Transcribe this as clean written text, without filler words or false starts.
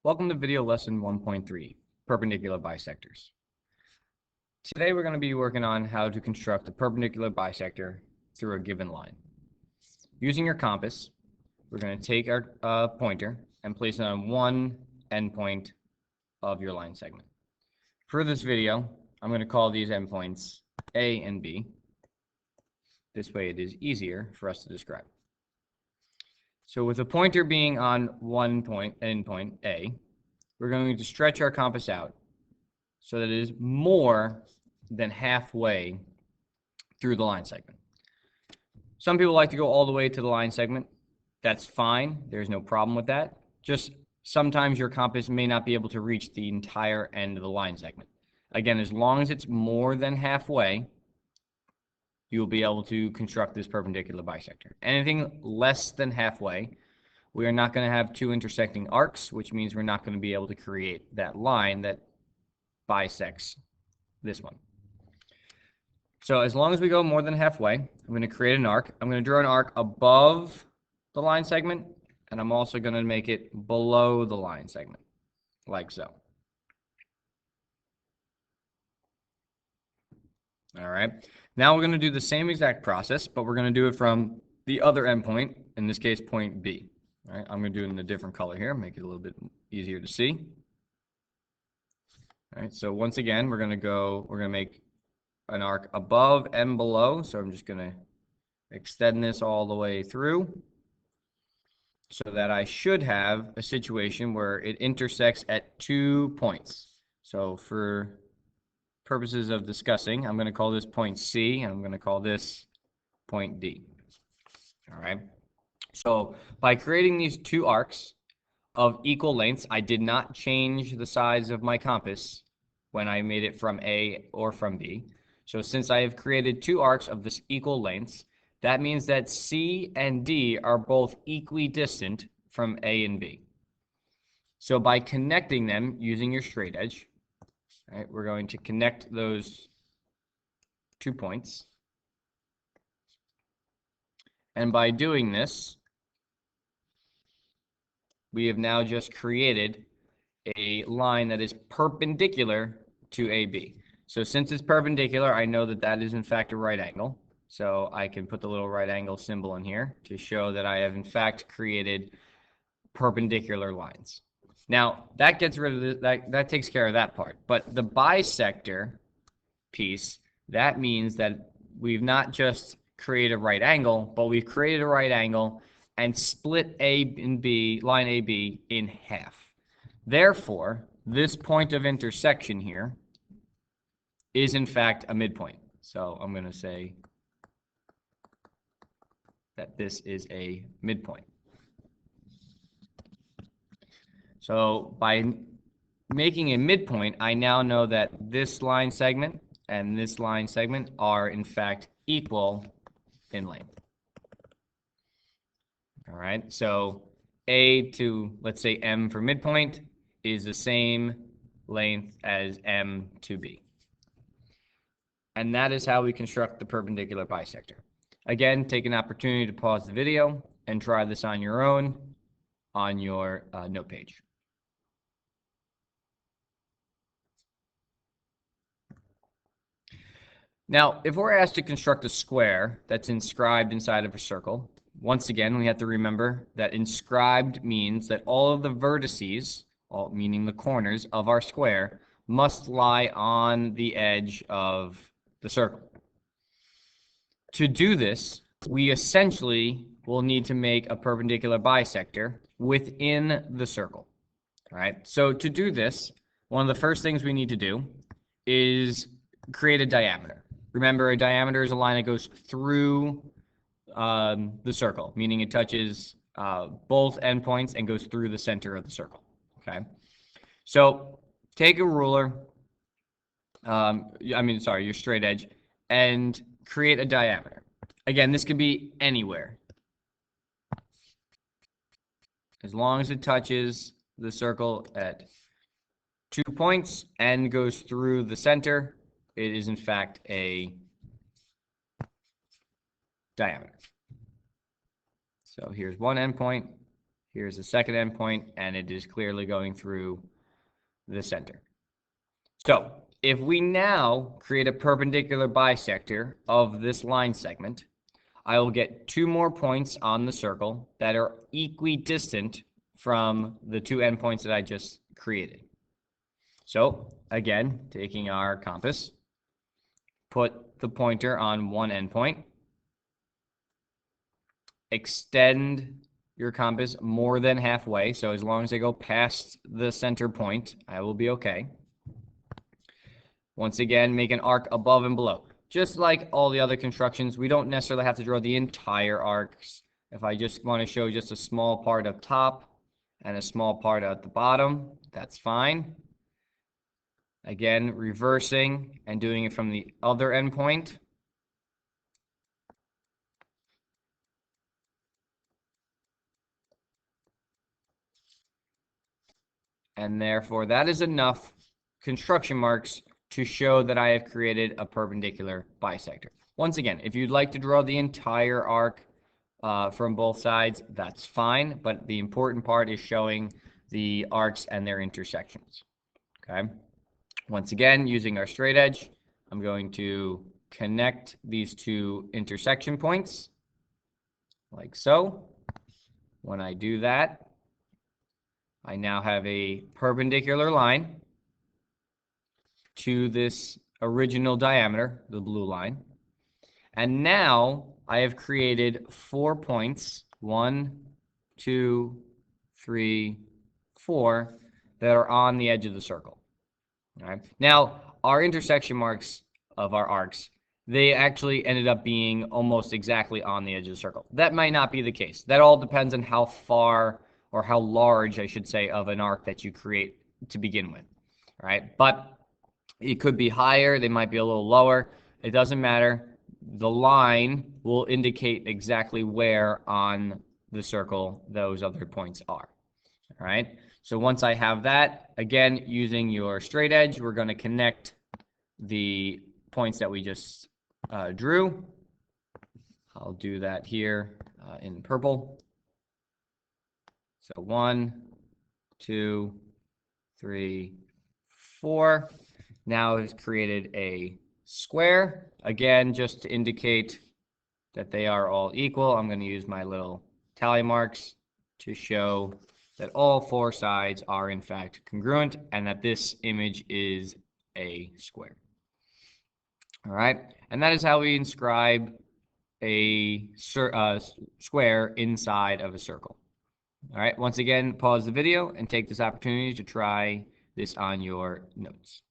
Welcome to video lesson 1.3, perpendicular bisectors. Today we're going to be working on how to construct a perpendicular bisector through a given line. Using your compass, we're going to take our pointer and place it on one endpoint of your line segment. For this video, I'm going to call these endpoints A and B. This way it is easier for us to describe. So with the pointer being on one endpoint A, we're going to stretch our compass out so that it is more than halfway through the line segment. Some people like to go all the way to the line segment. That's fine. There's no problem with that. Just sometimes your compass may not be able to reach the entire end of the line segment. Again, as long as it's more than halfway, you'll be able to construct this perpendicular bisector. Anything less than halfway, we are not going to have two intersecting arcs, which means we're not going to be able to create that line that bisects this one. So as long as we go more than halfway, I'm going to create an arc. I'm going to draw an arc above the line segment, and I'm also going to make it below the line segment, like so. All right. Now we're going to do the same exact process, but we're going to do it from the other endpoint, in this case, point B. All right. I'm going to do it in a different color here, make it a little bit easier to see. All right. So once again, we're going to make an arc above and below. So I'm just going to extend this all the way through so that I should have a situation where it intersects at 2 points. So for purposes of discussing, I'm going to call this point C, and I'm going to call this point D. All right. So by creating these two arcs of equal lengths, I did not change the size of my compass when I made it from A or from B. So since I have created two arcs of this equal lengths, that means that C and D are both equally distant from A and B. So by connecting them using your straight edge, all right, we're going to connect those 2 points. And by doing this, we have now just created a line that is perpendicular to AB. So since it's perpendicular, I know that that is in fact a right angle. So I can put the little right angle symbol in here to show that I have in fact created perpendicular lines. Now, that gets rid of that takes care of that part. But the bisector piece, that means that we've not just created a right angle, but we've created a right angle and split A and B, line AB, in half. Therefore, this point of intersection here is in fact a midpoint. So I'm going to say that this is a midpoint. So by making a midpoint, I now know that this line segment and this line segment are in fact equal in length. All right, so A to, let's say, M for midpoint is the same length as M to B. And that is how we construct the perpendicular bisector. Again, take an opportunity to pause the video and try this on your own on your note page. Now, if we're asked to construct a square that's inscribed inside of a circle, once again, we have to remember that inscribed means that all of the vertices, meaning the corners of our square, must lie on the edge of the circle. To do this, we essentially will need to make a perpendicular bisector within the circle. All right, so to do this, one of the first things we need to do is create a diameter. Remember, a diameter is a line that goes through the circle, meaning it touches both endpoints and goes through the center of the circle. Okay, so take a ruler, your straight edge, and create a diameter. Again, this could be anywhere. As long as it touches the circle at 2 points and goes through the center, it is in fact a diameter. So here's one endpoint, Here's the second endpoint, and it is clearly going through the center. So if we now create a perpendicular bisector of this line segment, I will get 2 more points on the circle that are equidistant from the 2 endpoints that I just created. So again, taking our compass, put the pointer on one endpoint, extend your compass more than halfway, so as long as I go past the center point, I will be okay. Once again, make an arc above and below. Just like all the other constructions, we don't necessarily have to draw the entire arcs. If I just want to show just a small part up top and a small part at the bottom, that's fine. Again, reversing and doing it from the other endpoint. And therefore, that is enough construction marks to show that I have created a perpendicular bisector. Once again, if you'd like to draw the entire arc from both sides, that's fine, but the important part is showing the arcs and their intersections. Okay. Once again, using our straight edge, I'm going to connect these 2 intersection points, like so. When I do that, I now have a perpendicular line to this original diameter, the blue line. And now I have created 4 points, 1, 2, 3, 4, that are on the edge of the circle. All right. Now, our intersection marks of our arcs, they actually ended up being almost exactly on the edge of the circle. That might not be the case. That all depends on how far, or how large, I should say, of an arc that you create to begin with. All right. But it could be higher. They might be a little lower. It doesn't matter. The line will indicate exactly where on the circle those other points are. All right. So once I have that, again, using your straight edge, we're going to connect the points that we just drew. I'll do that here in purple. So 1, 2, 3, 4. Now it's created a square. Again, just to indicate that they are all equal, I'm going to use my little tally marks to show that all 4 sides are in fact congruent and that this image is a square. All right, and that is how we inscribe a square inside of a circle. All right, once again, pause the video and take this opportunity to try this on your notes.